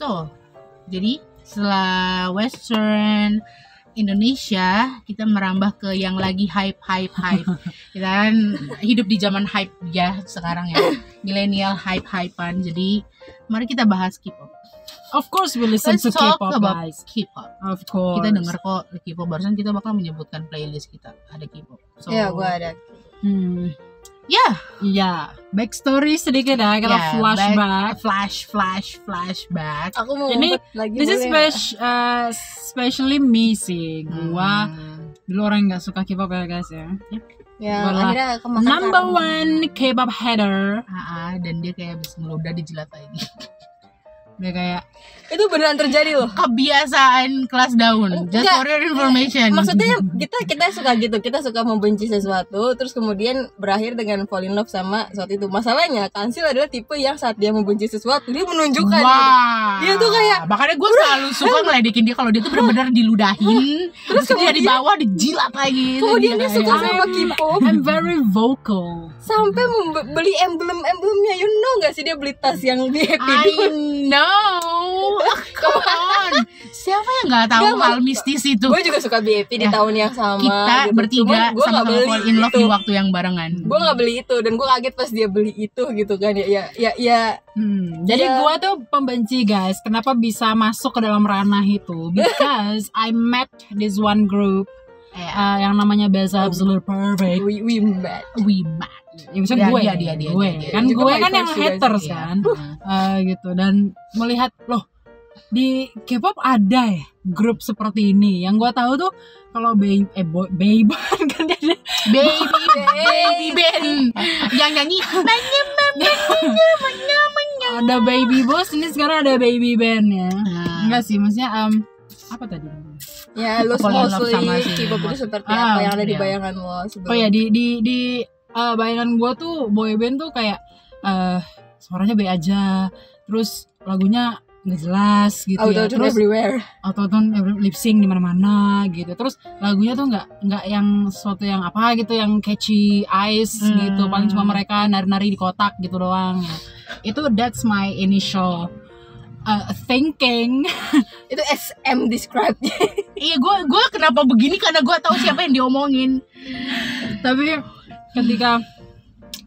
So, jadi setelah Western Indonesia, kita merambah ke yang lagi hype. Kita kan hidup di zaman hype ya sekarang ya, milenial hype-hypean. Jadi mari kita bahas K-pop. Of course we listen to K-pop, guys. K-pop. Of course. Kita denger kok K-pop. Barusan kita bakal menyebutkan playlist kita ada K-pop. So, Ya, gue ada. Ya, backstory sedikit ya, kita flashback. Flashback. Aku mau Ini ngumpet lagi. This is boleh especially me sih. Gua dulu orang nggak suka K-pop ya guys ya. ya, Gua lah akhirnya kemakan Number karang. 1 K-pop header. Dan dia kayak habis ngeludah dijilat lagi. Dia kayak Itu beneran terjadi loh. Kebiasaan kelas daun. Just Enggak. for your information. Maksudnya kita suka gitu, kita suka membenci sesuatu, terus kemudian berakhir dengan fall in love sama sesuatu itu. Masalahnya Kansil adalah tipe yang saat dia membenci sesuatu, dia menunjukkan. Wah. Dia tuh kayak, makanya gue selalu suka ngeledekin dia kalau dia tuh bener-bener diludahin, terus dia di bawah dijilat lagi. kemudian dia suka kayak, sama K-pop, I'm very vocal. sampai beli emblem-emblemnya. You know gak sih dia beli tas yang di Happy I Dude? know. Come on. Siapa yang nggak tahu Nggak, hal mistis itu? Gue juga suka BIP di tahun yang sama. Kita gitu. bertiga Cuman gua nggak sama-sama beli fall in love itu. di waktu yang barengan. Gue nggak beli itu dan gue kaget pas dia beli itu gitu kan ya. Jadi Ya. gua tuh pembenci guys. Kenapa bisa masuk ke dalam ranah itu? Because I met this one group yang namanya Beza Absolute Perfect. We met. We met. Ya, misalnya gue, Dia. kan Juga gue my kan yang first juga haters sih, kan, gitu. Dan melihat loh di K-pop ada ya grup seperti ini. Yang gue tahu tuh kalau baby kan dia Baby band yang nyanyi ada baby boss, ini sekarang ada baby band ya. Enggak sih, maksudnya apa tadi? Ya, lo Fall in love sama mostly si K-pop itu seperti apa yang ada di iya. bayangan lo sebelum. Oh ya di bayangan gue tuh boyband tuh kayak suaranya B aja, terus lagunya nggak jelas gitu ya, Auto-tune terus everywhere. auto-tune lip sync di mana-mana gitu, terus lagunya tuh nggak yang sesuatu yang apa gitu yang catchy eyes gitu, paling cuma mereka nari-nari di kotak gitu doang ya. Itu that's my initial thinking. Itu SM describe. Iya, gue kenapa begini karena gue tahu siapa yang diomongin. Tapi ketika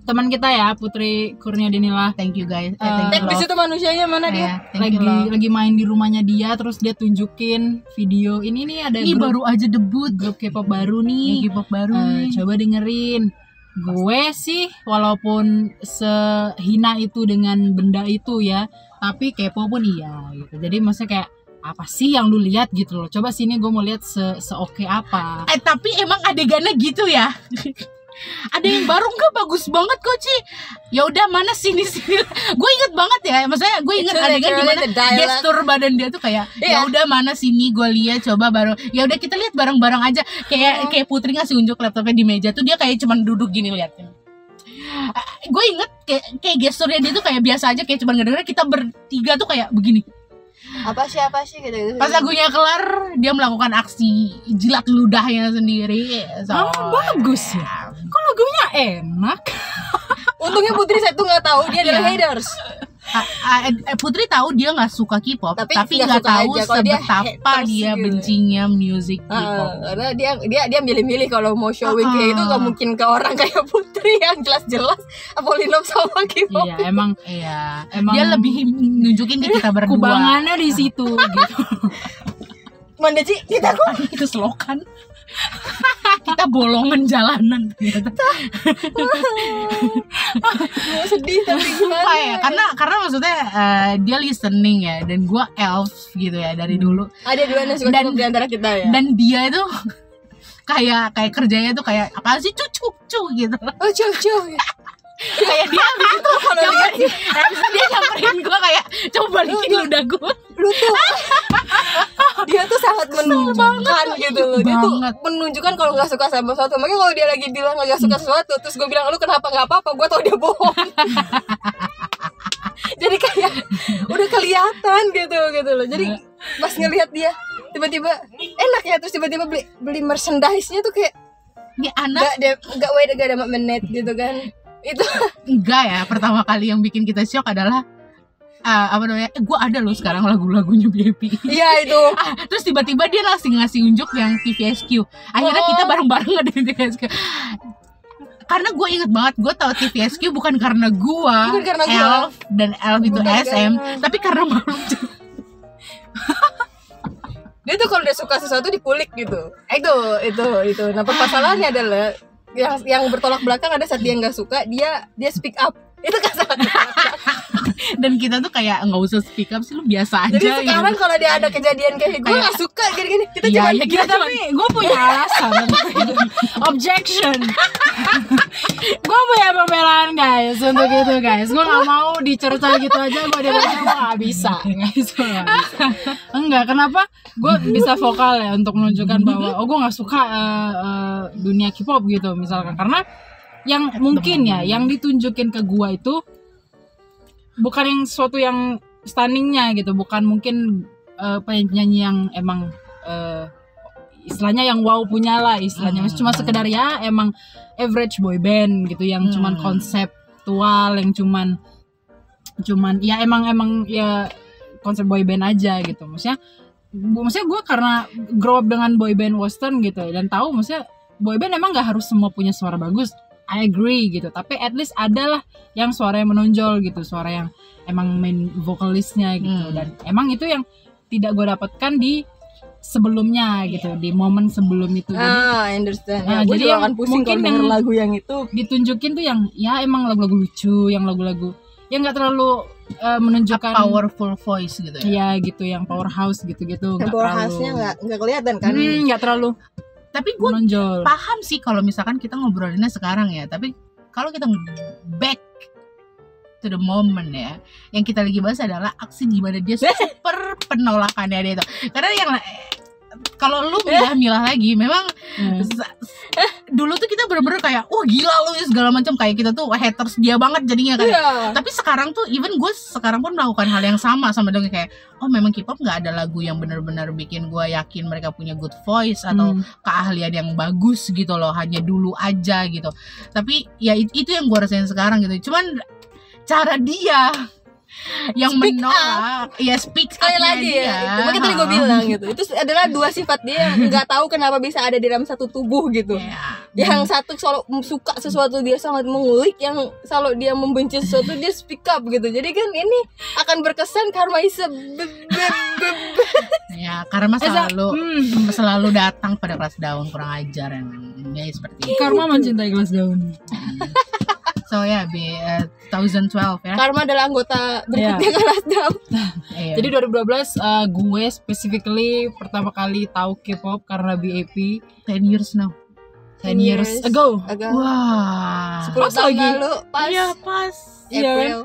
teman kita ya Putri Kurniadinila, Thank you guys. Di situ manusianya mana dia? lagi main di rumahnya dia, terus dia tunjukin video ini nih, ada Ini baru aja debut grup K-pop baru nih, K-pop baru nih. coba dengerin. Gue sih walaupun sehina itu dengan benda itu ya, tapi K-pop pun iya gitu. Jadi maksudnya kayak apa sih yang lu lihat gitu loh, coba sini gue mau lihat se-oke apa. Tapi emang adegannya gitu ya. Ada yang baru nggak bagus banget kok Ci. Ya udah mana sini. Gue inget banget ya. Maksudnya gue inget Itu adegan literally dimana the dialogue. gestur badan dia tuh kayak Iya. ya udah mana sini gue lihat coba baru. Ya udah kita lihat bareng-bareng aja. Kayak Putri ngasih unjuk laptopnya di meja tuh dia kayak cuman duduk gini liatnya. Gue inget kayak gesturnya dia tuh kayak biasa aja, kayak cuman ngedenger, kita bertiga tuh kayak begini. Apa sih gitu. Pas lagunya kelar, dia melakukan aksi jilat ludahnya sendiri. Bagus ya. Kok lagunya enak? Untungnya Putri saya tuh nggak tahu dia adalah haters. Putri tahu dia nggak suka K-pop, Tapi tapi nggak nggak suka tahu aja kalau dia sebetapa haters dia gitu. bencinya music K-pop. Karena dia milih-milih kalau mau showing kayak itu nggak mungkin ke orang kayak Putri yang jelas-jelas fall in love sama K-pop. Iya, emang Dia lebih nunjukin ke kita berdua. kubangannya di situ gitu. Mana Ci? Kita kok Itu selokan. Kita bolongan jalanan. sedih tapi gimana? Apa ya? Karena maksudnya dia listening ya, dan gua elf gitu ya dari dulu. Ada dua yang suka K-pop di antara kita ya. Dan dia itu kayak kerjanya tuh kayak apa sih cucu gitu. Oh cucu. Kayak dia habis itu habis itu dia nyamperin gue kayak coba balikin ludah gue. Lu tuh dia tuh sangat menunjukkan gitu loh. Dia tuh Banget. menunjukkan kalau nggak suka sama sesuatu. Makanya kalau dia lagi bilang nggak suka sesuatu, terus gue bilang lu kenapa nggak apa-apa, gue tau dia bohong. Jadi kayak udah kelihatan gitu loh. Jadi pas ngelihat dia tiba-tiba enak ya, terus tiba-tiba beli merchandise-nya tuh kayak Ini anak gak ada menit gitu kan. Itu enggak ya, pertama kali yang bikin kita shock adalah apa namanya? Gue ada loh sekarang lagu-lagunya BAP. Iya itu. Terus tiba-tiba dia ngasih unjuk yang TVSQ. Akhirnya kita bareng-bareng ngadain TVSQ. Karena gue inget banget, gue tahu TVSQ bukan karena gue, Elf dan Elf itu Bukan SM, karena- tapi karena malu. Dia tuh kalau udah suka sesuatu dikulik gitu. Itu. Nah permasalahannya adalah yang bertolak belakang ada saat dia nggak suka, dia speak up. Itu kasar. Dan kita tuh kayak nggak usah speak up sih, lu biasa aja. Jadi sekarang kalau dia ada kejadian kayak gue nggak suka gini-gini, kita Iya, cuma ya kita Tapi gue punya alasan. Objection. Gue punya pembelaan guys untuk itu guys. Gue nggak mau dicerca gitu aja. Gue nggak bisa guys. Enggak. Kenapa? Gue bisa vokal ya untuk menunjukkan bahwa gue nggak suka dunia K-pop gitu misalkan. Karena yang mungkin ya yang ditunjukin ke gue itu bukan yang sesuatu yang stunningnya gitu, bukan mungkin penyanyi yang emang istilahnya yang wow punya lah istilahnya, cuma sekedar ya emang average boy band gitu yang cuman konseptual, yang cuman ya emang ya konsep boy band aja gitu. Maksudnya gue karena grow up dengan boy band western gitu dan tahu maksudnya boy band emang nggak harus semua punya suara bagus. I agree gitu, tapi at least adalah yang suara yang menonjol gitu, suara yang emang main vokalisnya gitu. Dan emang itu yang tidak gue dapatkan di sebelumnya gitu, di momen sebelum itu. I understand. Nah, Gue jadi juga yang akan pusing mungkin kalau yang denger lagu yang itu. ditunjukin tuh yang ya emang lagu-lagu lucu, yang lagu-lagu yang nggak terlalu menunjukkan powerful voice gitu ya. Iya gitu, yang powerhouse gitu-gitu. Yang powerhouse-nya nggak kelihatan kan? nggak terlalu Tapi gue menonjol. paham sih kalau misalkan kita ngobrolinnya sekarang ya, tapi kalau kita back to the moment ya, yang kita lagi bahas adalah aksi di mana dia super penolakannya dia itu. Karena yang kalau lu milah lagi, memang dulu tuh kita bener-bener kayak wah gila lu ya segala macam, kayak kita tuh haters dia banget jadinya kan. Iya. Tapi sekarang tuh even gue sekarang pun melakukan hal yang sama dengan kayak oh memang K-pop nggak ada lagu yang benar-benar bikin gue yakin mereka punya good voice atau keahlian yang bagus gitu loh, hanya dulu aja gitu. Tapi ya itu yang gue rasain sekarang gitu. Cuman cara dia yang Speak menolak, ya speak Sekali lagi ya, itu makanya tadi gue bilang gitu. Itu adalah dua sifat dia yang nggak tahu kenapa bisa ada di dalam satu tubuh gitu. Yang satu selalu suka sesuatu dia sangat mengulik, yang selalu dia membenci sesuatu dia speak up gitu. Jadi kan ini akan berkesan karma is a ya karma selalu datang pada kelas daun, kurang ajar yang ya seperti itu. Karma mencintai kelas daun. So ya 2012 ya. Karma adalah anggota berikutnya kelas daun. Jadi 2012 gue specifically pertama kali tahu K-pop karena BAP 10 years now. 10 years ago. Wah. 10 tahun lagi? lalu pas Iya pas. April.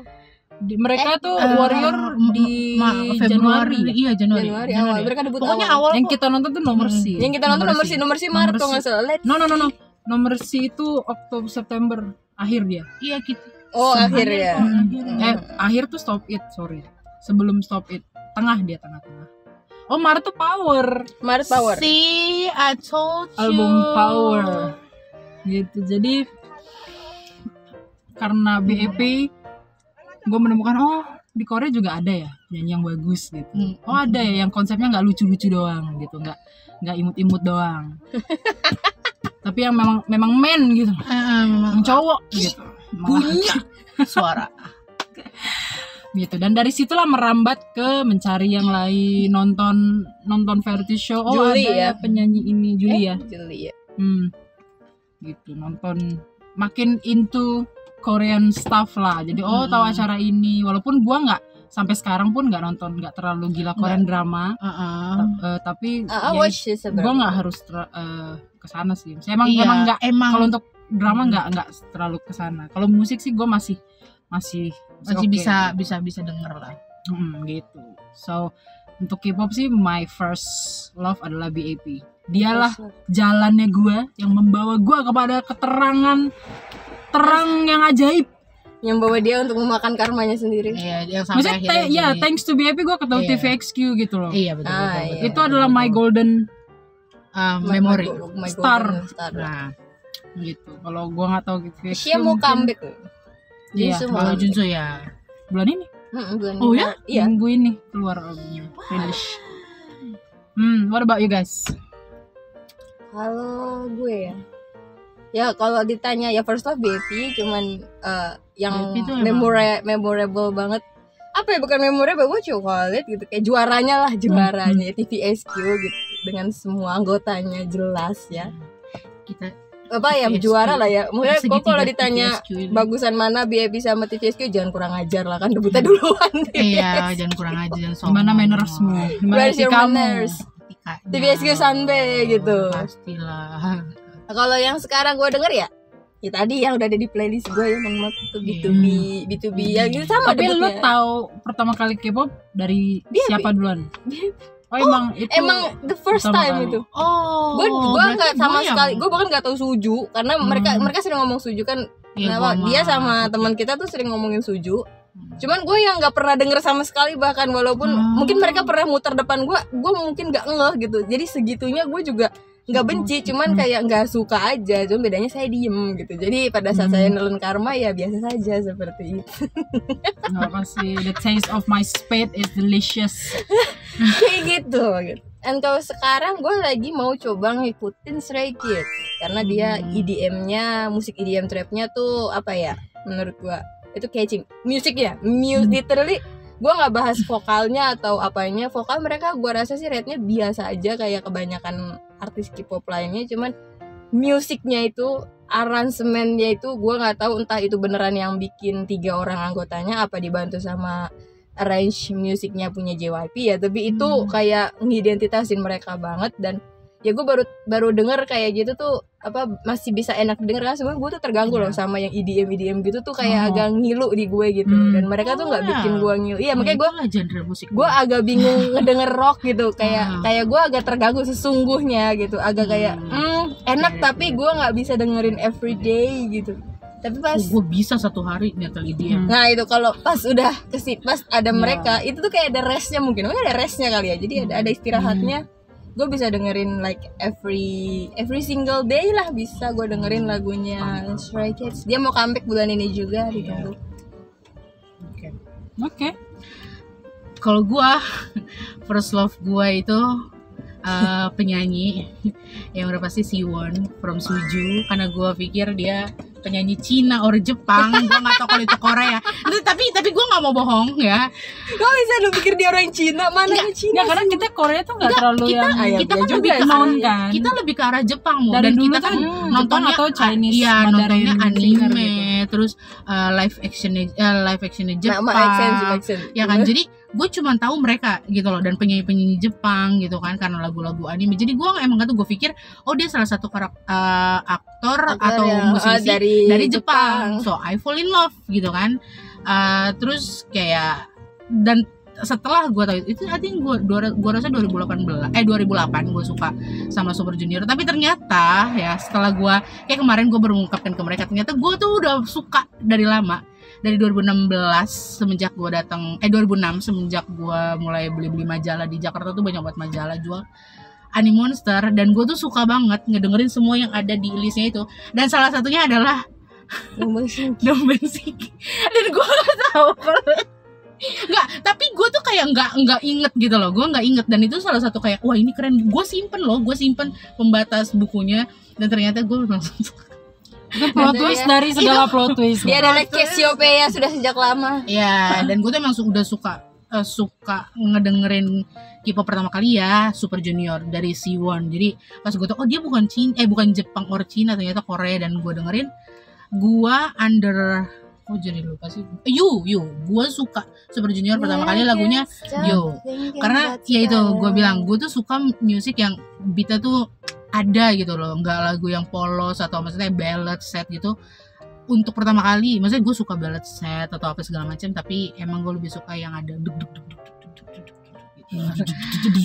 Mereka tuh Warrior di Februari. Januari. Iya Januari. Awal. Mereka debut Pokoknya awal. awal Yang kita nonton tuh nomor C. Yang kita nonton nomor si Mart tuh nggak salah. No. Nomor C itu Oktober September akhir dia. Iya kita. Oh akhir ya. Akhir tuh Stop It, sorry. Sebelum Stop It, tengah dia tengah-tengah. Oh, Maret tuh Power. Maret Power. See, I told you. Album Power. Gitu. Jadi karena BAP gue menemukan di Korea juga ada ya nyanyi yang bagus gitu. Oh ada ya yang konsepnya nggak lucu-lucu doang gitu, nggak imut-imut doang. Tapi yang memang men gitu, memang cowok gitu, punya suara gitu. Dan dari situlah merambat ke mencari yang lain, nonton variety show. Oh Julie, ada ya? penyanyi ini Julie ya. Julie ya. Gitu, nonton makin into Korean stuff lah. Jadi tahu acara ini, walaupun gua nggak sampai sekarang pun nggak nonton, nggak terlalu gila Korean drama. Tapi watch this gue nggak harus kesana sih. Emang kalau untuk drama nggak terlalu kesana. Kalau musik sih gue masih okay. bisa denger lah. Gitu. So untuk K-pop sih my first love adalah BAP. Dialah jalannya gue yang membawa gue kepada keterangan terang yang ajaib. Yang bawa dia untuk memakan karmanya sendiri. Iya, yang sampai maksudnya thanks to BAP gue ketemu TVXQ gitu loh. Iya betul. Itu adalah my golden memory. My star. Star. Nah, gitu. Kalau gue nggak tahu TVXQ. Dia mau comeback. Iya. Kalau Junso ya bulan ini. Bulan Oh ya? Iya. Minggu ini keluar albumnya. Finish. What about you guys? Kalau gue ya kalau ditanya ya first love BAP, cuman yang BAP tuh memorable banget. Apa ya, bukan memorable, gue cuma lihat gitu kayak juaranya TVSQ gitu dengan semua anggotanya jelas ya. Kita Apa ya, TVSQ. juara lah ya. Mungkin kok kalau ditanya TVSQ ini. bagusan mana BAP sama TVSQ, jangan kurang ajar lah, kan debutnya duluan. Iya, jangan kurang aja, jangan sombong. Gimana mannersmu? Gimana Where's your etikamu? manners? Etikanya. TVSQ Sanbe gitu. Pastilah. Kalau yang sekarang gue denger ya tadi yang udah ada di playlist gue ya, itu B2B ya gitu sama. Tapi lu debutnya. tahu pertama kali K-pop dari BAP. siapa duluan? Oh, Emang the first pertama time kali. itu. Oh, Gue berarti nggak sama yang- sekali. Gue bahkan nggak tahu Suju karena mereka sering ngomong Suju kan. Iya, Kenapa? gua Dia mah. sama teman kita tuh sering ngomongin Suju. Cuman gue yang nggak pernah denger sama sekali, bahkan walaupun mungkin mereka pernah muter depan gue mungkin nggak ngeh gitu. Jadi segitunya gue juga nggak benci, cuman kayak nggak suka aja. Cuma bedanya saya diem gitu. Jadi pada saat saya nelen Karma ya biasa saja seperti itu. Nggak pasti. The taste of my spade is delicious. Kayak gitu. Dan kalau sekarang gue lagi mau coba ngikutin Stray Kids karena dia EDM-nya, musik EDM trapnya tuh apa ya? Menurut gue itu catching. Musiknya, literally gue nggak bahas vokalnya atau apanya. Vokal mereka gue rasa sih rate-nya biasa aja kayak kebanyakan artis K-pop lainnya. Cuman musiknya itu, aransemennya itu gue nggak tahu entah itu beneran yang bikin 3 orang anggotanya apa dibantu sama arrange musiknya punya JYP ya, tapi itu kayak ngidentitasin mereka banget. Dan ya gue baru denger kayak gitu tuh apa masih bisa enak denger kan. Sebenarnya gue tuh terganggu loh sama yang EDM gitu tuh kayak agak ngilu di gue gitu. Dan mereka tuh nggak bikin gue ngilu. Iya, makanya genre musik gue agak bingung ngedenger rock gitu, kayak gue agak terganggu sesungguhnya gitu, agak kayak enak tapi gue nggak bisa dengerin everyday gitu. Tapi pas gue bisa satu hari nyetel EDM. nah itu kalau pas udah pas ada mereka itu tuh kayak ada restnya, mungkin ada restnya kali ya, jadi ada istirahatnya. Gue bisa dengerin like every single day lah, bisa gue dengerin lagunya Stray Kids. Dia mau comeback bulan ini juga, ditunggu. Oke. Kalau gue first love gue itu penyanyi yang udah pasti Siwon from Suju, karena gue pikir dia penyanyi Cina or Jepang. Gue nggak tahu kalau itu Korea. Tapi gue nggak mau bohong ya. Kok bisa lu pikir dia orang Cina? Mana Cina? Ya karena kita Korea tuh nggak terlalu kita yang kita kan juga lebih ke known kan. kita lebih ke arah Jepang mau, Dari dan dulu kita kan kan Jepang nontonnya atau Chinese iya, Mandarin nontonnya singer anime gitu. terus live actionnya Jepang. Make sense. Ya kan, jadi gue cuma tahu mereka gitu loh, dan penyanyi Jepang gitu kan karena lagu-lagu anime. Jadi gue emang gak tuh, gue pikir oh dia salah satu aktor atau yang, musisi dari Jepang. So I fall in love gitu kan. Terus kayak, dan setelah gue tahu itu I think gue rasa 2008 gue suka sama Super Junior. Tapi ternyata ya setelah gue kayak kemarin gue baru mengungkapkan ke mereka, ternyata gue tuh udah suka dari lama, dari 2016 semenjak gue datang 2006 semenjak gue mulai beli majalah di Jakarta tuh banyak banget majalah jual Anime Monster, dan gue tuh suka banget ngedengerin semua yang ada di listnya itu, dan salah satunya adalah Domestic. Dan gue gak tahu nggak, tapi gue tuh kayak nggak inget gitu loh, gue nggak inget, dan itu salah satu kayak wah ini keren, gue simpen pembatas bukunya, dan ternyata gue langsung Itu plot twist dari segala plot twist. Dia adalah Cassiopeia sudah sejak lama. ya. Dan gue tuh emang udah suka ngedengerin K-pop pertama kali ya Super Junior dari Siwon. Jadi pas gue tuh oh dia bukan Jepang or Cina, ternyata Korea. Dan gue dengerin, gue jadi lupa sih. Gue suka Super Junior pertama kali lagunya Yo, karena ya itu gue bilang gue tuh suka musik yang beatnya tuh ada gitu loh, nggak lagu yang polos atau maksudnya ballad set gitu. Untuk pertama kali, maksudnya gue suka ballad set atau apa segala macam, tapi emang gue lebih suka yang ada duk duk duk duk duk duk duk gitu.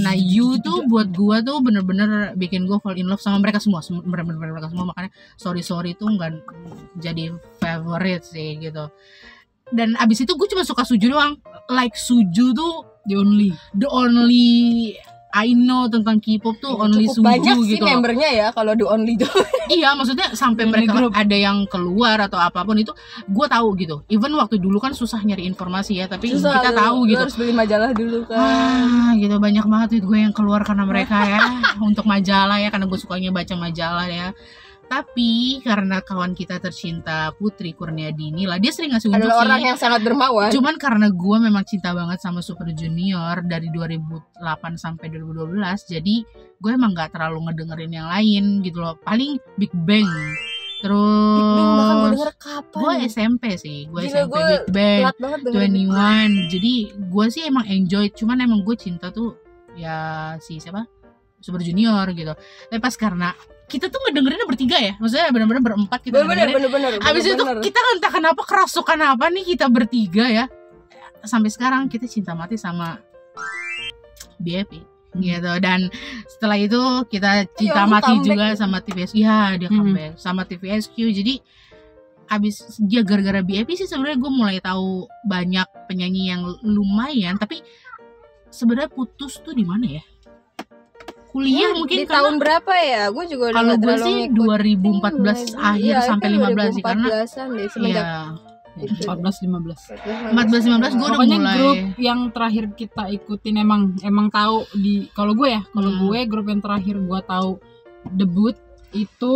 Nah You tuh buat gue tuh bener-bener bikin gue fall in love sama mereka semua, bener-bener mereka semua. Makanya sorry tuh nggak jadi favorite sih gitu. Dan abis itu gue cuma suka Suju doang. Like Suju tuh the only I know tentang K-pop tuh only cukup banyak Suju sih gitu loh. membernya ya kalau di Only Do. Iya, maksudnya sampai Only mereka group. ada yang keluar atau apapun itu gue tahu gitu. Even waktu dulu kan susah nyari informasi ya, tapi Susah, kita lu- tahu lu gitu. harus beli majalah dulu kan. Gitu banyak banget duit gue yang keluar karena mereka ya untuk majalah ya, karena gue sukanya baca majalah ya. Tapi karena kawan kita tercinta Putri Kurniadini lah, dia sering ngasih unjuk Adalah orang sih. yang sangat dermawan. Cuman karena gue memang cinta banget sama Super Junior dari 2008 sampai 2012, jadi gue emang gak terlalu ngedengerin yang lain gitu loh. Paling Big Bang. Terus Big Bang bahkan gue denger kapan? gue SMP sih, gue Gila, SMP gue Big Bang, telat banget denger Big Bang. 21. Jadi gue sih emang enjoy, cuman emang gue cinta tuh ya si siapa? Super Junior gitu. Tapi pas karena kita tuh ngedengerinnya bertiga ya, maksudnya benar-benar berempat kita ngedengerin. Bener. Abis itu kita entah kenapa kerasukan apa nih kita bertiga ya. Sampai sekarang kita cinta mati sama BFI gitu. Dan setelah itu kita cinta aku mati comeback juga ya? sama TVS. Ya dia comeback sama TVSQ. Jadi abis dia gara-gara BFI sih sebenarnya gue mulai tahu banyak penyanyi yang lumayan. Tapi sebenarnya putus tuh di mana ya? Kuliah mungkin di tahun berapa ya? Gue juga udah kalau nggak gue terlalu sih ngikutin 2014 akhir Iya, sampai kan 15 sih karena 2014-an deh semenjak ya 14-15 14-15 gue udah pokoknya mulai grup yang terakhir kita ikutin emang tahu di kalau gue ya gue grup yang terakhir gue tahu debut itu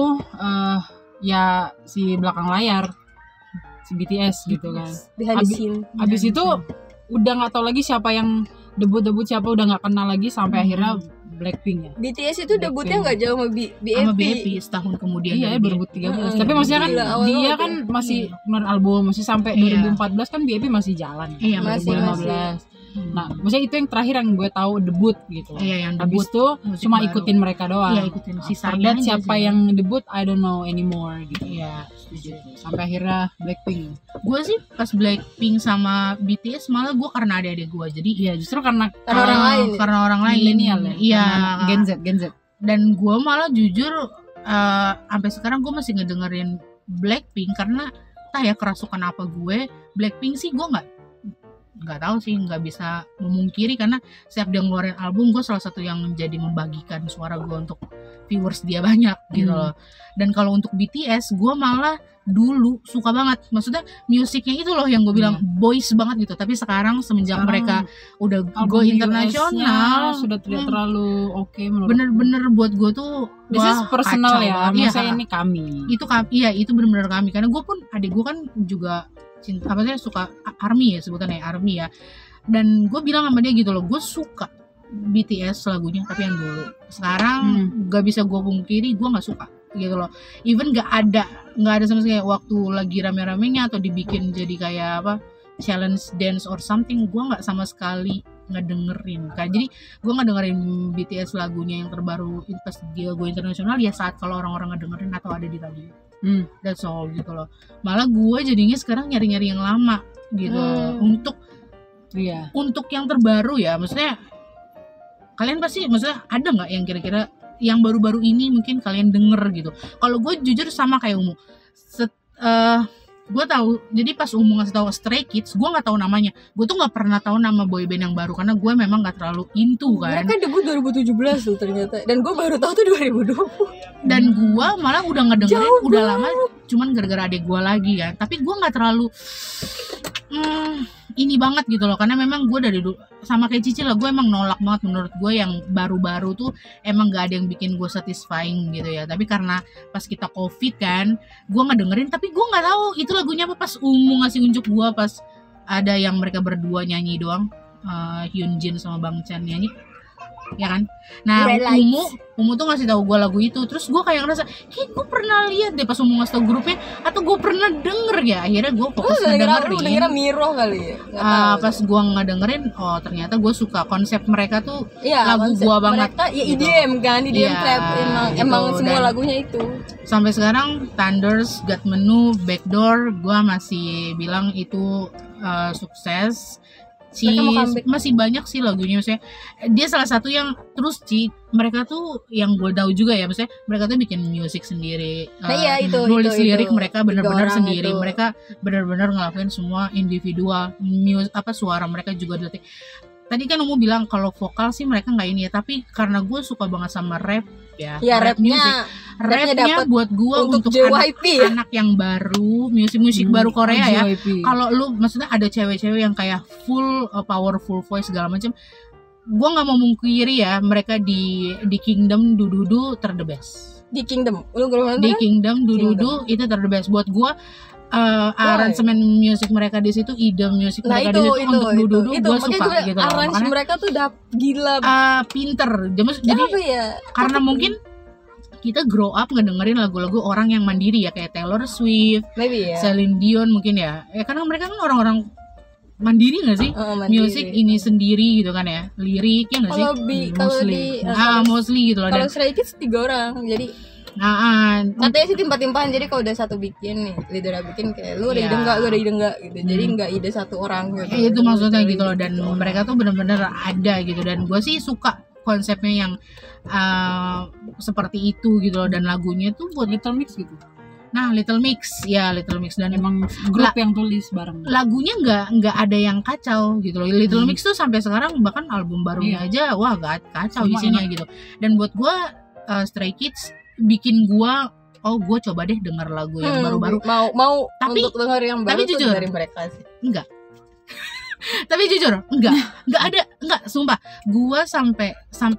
ya si belakang layar si BTS gitu kan. behind the scene. Abis itu udah nggak tahu lagi siapa yang debut siapa, udah nggak kenal lagi sampai akhirnya Blackpink ya. BTS itu debutnya nggak jauh sama sama BFP. BFI setahun kemudian Iya, dari 2013. Tapi maksudnya kan Gila, awal dia banget kan ya. masih keluar album, masih sampai Iya. 2014 kan BFP masih jalan. Iya, masih. 2015. Nah, maksudnya itu yang terakhir yang gue tahu debut gitu. Iya, yang Habis debut itu musik cuma baru. ikutin mereka doang. Iya, ikutin sisanya After that, aja siapa sih. yang debut I don't know anymore gitu. Iya, setuju. Sampai akhirnya Blackpink. Gue sih pas Blackpink sama BTS malah gue karena adik-adik gue. Jadi Iya, justru karena Karena orang lain. karena orang lain. milenial ya. Iya. karena Gen Z. Dan gue malah jujur sampai sekarang gue masih ngedengerin Blackpink karena entah ya kerasukan apa gue. Blackpink sih gue nggak tahu sih, nggak bisa memungkiri karena setiap dia ngeluarin album gue salah satu yang menjadi membagikan suara gue untuk viewers dia banyak gitu loh. Dan kalau untuk BTS gue malah dulu suka banget, maksudnya musiknya itu loh yang gue bilang boys banget gitu. Tapi sekarang semenjak Sekarang mereka udah album go US-nya internasional sudah tidak terlalu oke menurut bener-bener buat gue tuh This is personal kacau ya, banget. maksudnya Iya, ini kami. itu bener-bener kami karena gue pun adik gue kan juga cinta apa sih suka ARMY ya sebutannya ARMY ya. Dan gue bilang sama dia gitu loh, gue suka BTS lagunya tapi yang dulu. Sekarang gak bisa gue pungkiri gue nggak suka gitu loh. Even nggak ada sama sekali waktu lagi rame-ramenya atau dibikin jadi kayak apa challenge dance or something, gue nggak sama sekali ngedengerin kan. Jadi gue ngedengerin BTS lagunya yang terbaru pas dia go internasional ya saat kalau orang-orang ngedengerin atau ada di radio. That's all gitu loh. Malah gue jadinya sekarang nyari-nyari yang lama gitu untuk yang terbaru ya. Maksudnya kalian pasti maksudnya ada nggak yang kira-kira yang baru-baru ini mungkin kalian denger gitu. Kalau gue jujur sama kayak Umu. Gue tahu, jadi pas Umu ngasih tahu Stray Kids, gue nggak tahu namanya. Gue tuh nggak pernah tahu nama boyband yang baru karena gue memang nggak terlalu into kan. Mereka debut 2017 tuh ternyata. Dan gue baru tahu tuh 2020. Dan gue malah udah ngedengerin udah lama, cuman gara-gara adik gue lagi kan. Tapi gue nggak terlalu ini banget gitu loh, karena memang gue dari dulu sama kayak Cici lah, gue emang nolak banget. Menurut gue yang baru-baru tuh emang gak ada yang bikin gue satisfying gitu ya. Tapi karena pas kita COVID kan, gue ngedengerin tapi gue nggak tahu itu lagunya apa. Pas Umu ngasih unjuk gue pas ada yang mereka berdua nyanyi doang, Hyunjin sama Bang Chan nyanyi ya kan. Nah Umu tuh ngasih tahu gue lagu itu, terus gue kayak ngerasa gue pernah lihat deh pas Umu ngasih tahu grupnya, atau gue pernah denger ya. Akhirnya gue fokus ngedengerin. Lu dengernya Miro kali ya? Pas gue ngedengerin, oh ternyata gue suka konsep mereka tuh. Iya, lagu gue banget mereka ya gitu. EDM kan, EDM Iya, trap emang gitu. semua Dan lagunya itu. sampai sekarang Thunders, God Menu, Backdoor gue masih bilang itu sukses. Masih banyak sih lagunya, maksudnya dia salah satu yang terus mereka tuh yang gue tahu juga ya, maksudnya mereka tuh bikin musik sendiri, nulis lirik mereka benar-benar sendiri, mereka benar-benar ngelakuin semua individual suara mereka juga dilatih. tadi kan Umu bilang kalau vokal sih mereka nggak ini ya, tapi karena gue suka banget sama rap ya, Ya rap music. rapnya Rapnya dapet buat gue untuk JYP ya. anak yang baru, musik baru Korea ya. JYP. Kalau lu maksudnya ada cewek-cewek yang kayak full powerful voice segala macam, gue nggak mau mungkiri ya, mereka di Kingdom Dududu ter the best. Di Kingdom, lu belum nonton? Di Kingdom Dududu itu ter the best buat gue. Aransemen musik mereka di situ, ide musik mereka di situ untuk Dududu gue suka gitu loh. Arrange mereka tuh udah gila. Pinter. Jadi Apa ya? karena mungkin kita grow up ngedengerin lagu-lagu orang yang mandiri ya, kayak Taylor Swift, Maybe ya. Celine Dion mungkin ya. Karena mereka kan orang-orang mandiri nggak sih? Mandiri. Music ini sendiri gitu kan ya, liriknya nggak sih? Kalau di Mostly gitu loh. kalau Dan Stray Kids 3 orang, jadi katanya sih timpah-timpahan. Jadi kalau udah satu bikin nih, leader bikin kayak lu ada ide enggak, lu ada ide enggak gitu. Jadi enggak ide satu orang gitu. Itu maksudnya gitu loh. Dan mereka tuh bener-bener ada gitu. Dan gue sih suka konsepnya yang seperti itu gitu loh. Dan lagunya tuh buat Little Mix gitu. Nah, Little Mix dan Emang grup yang tulis bareng. lagunya nggak ada yang kacau gitu loh. Little Mix tuh sampai sekarang bahkan album barunya aja wah gak kacau Semua isinya gitu. Dan buat gue Stray Kids bikin gue gue coba deh denger lagu yang baru-baru. Mau Tapi- untuk denger yang baru tapi tuh jujur, dari mereka sih. Enggak. Tapi jujur, enggak, sumpah. Gua sampai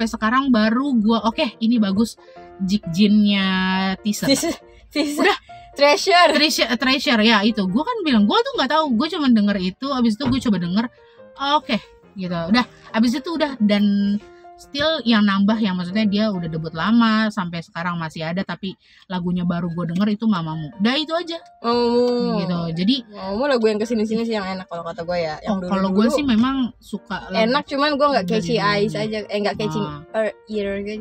sekarang baru oke, ini bagus. Jikjinnya teaser. Udah Treasure ya itu. Gua kan bilang gua tuh nggak tahu, gua cuma denger itu, abis itu gua coba denger, oke, gitu. Udah, abis itu udah. Dan still yang nambah, yang maksudnya dia udah debut lama sampai sekarang masih ada, tapi lagunya baru gue denger itu Mamamu. Udah itu aja. Gitu. Jadi Mamamu lagu yang kesini-sini sih yang enak kalau kata gue ya. Yang kalau gue sih memang suka lagu. enak, cuman gue nggak catchy Dari eyes dulu. aja, nggak catchy ear aja.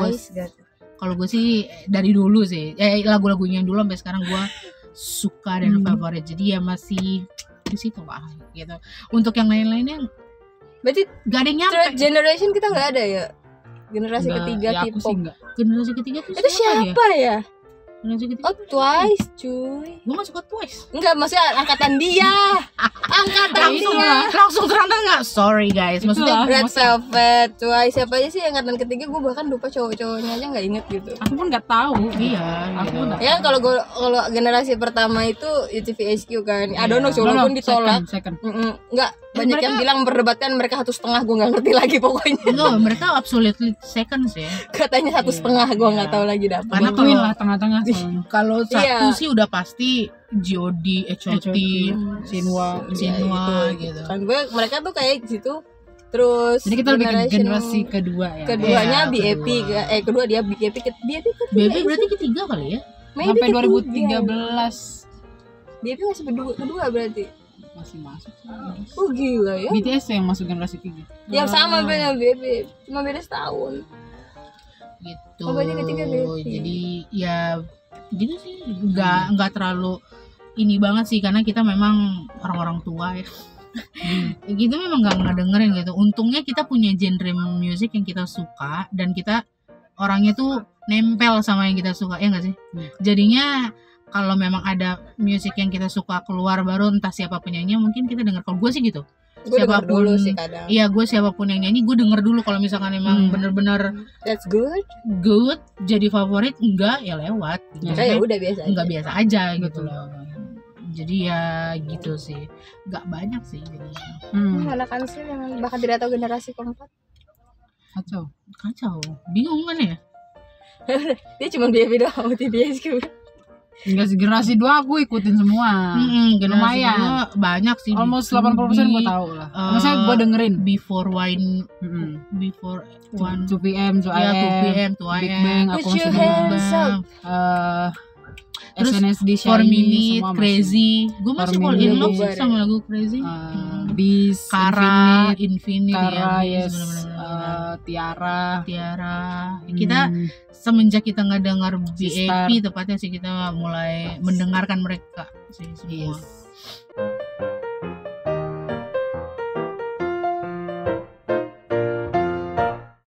Eyes gitu. Kalau gue sih dari dulu sih, lagu-lagunya yang dulu sampai sekarang gue suka dan favorit. Jadi ya masih di situ lah gitu. Untuk yang lain-lainnya Berarti gak ada yang nyampe. third generation kita nggak ada ya? Generasi Enggak, ketiga ya aku sih K-pop. enggak. Generasi ketiga tuh Itu siapa ya? Generasi ketiga. Oh, Twice, cuy. Gue gak suka Twice. Enggak, maksudnya angkatan dia. Angkatan dia. Langsung terangkan nggak? Sorry guys. Maksudnya Itulah. Red Velvet, Twice, siapa aja sih angkatan ketiga? Gue bahkan lupa cowok-cowoknya aja nggak inget gitu. Aku pun nggak tahu. iya. Aku gitu. pun nggak Ya kan kalau generasi pertama itu UTV-HQ kan. I don't know, No, walaupun ditolak. second. Enggak, banyak mereka- yang bilang memperdebatkan mereka 1,5, gue nggak ngerti lagi pokoknya. No, mereka absolutely second sih. Katanya 1,5, gue nggak tahu lagi dapat. Karena Bantuin kalau- lah tengah-tengah soalnya. Kalau satu Iya. sih udah pasti G.O.D, H.O.T, Sinwa. Sinwa gitu. Kan mereka tuh kayak gitu. Terus Jadi kita lebih ke generasi kedua ya. keduanya Iya, BAP, kedua dia BAP Baby berarti ketiga kali ya? maybe Sampai ketiga. 2013 BAP masih kedua berarti. masih masuk. Oh gila ya. BTS yang masuk generasi 3. Yang sama bener BAP, cuma beda setahun. Gitu. Oh, berarti ketiga Baby. Jadi ya gitu sih, nggak terlalu ini banget sih, karena kita memang orang-orang tua ya. Gitu memang nggak ngedengerin gitu. Untungnya kita punya genre musik yang kita suka dan kita orangnya tuh nempel sama yang kita suka, ya nggak sih? Jadinya kalau memang ada musik yang kita suka keluar baru, entah siapa penyanyinya, mungkin kita denger. Kalau gue sih gitu. Gue denger Siapapun- dulu sih kadang. Iya, gue siapapun yang nyanyi gue denger dulu. Kalau misalkan emang bener-bener That's good. good jadi favorit, enggak ya lewat gitu. Saya ya udah biasa aja. Enggak biasa aja gitu loh. Jadi ya gitu sih, enggak banyak sih jadinya. Anak Ansel yang bahkan tidak tahu generasi keempat. Kacau, bingung kan ya. Dia cuma BAP doang, UTV-HQ. Enggak sih, generasi 2 aku ikutin semua. Generasi Lumayan. kedua banyak sih. Almost 80% gue tahu lah. Maksudnya gue dengerin. Before Before 2PM, 2AM, ya 2PM, 2AM. Big Bang, aku Put your masih hands up. Terus SNSD, 4 Shiny, Minute, semua Crazy. Gue masih 4 fall in Minute. love sih sama lagu Crazy. Beast, Kara, Infinite, Kara, ya, yes, bener-bener. Tiara. Kita semenjak kita ngedengar Sistar. BAP tepatnya sih kita mulai mendengarkan mereka sih semua. Yes.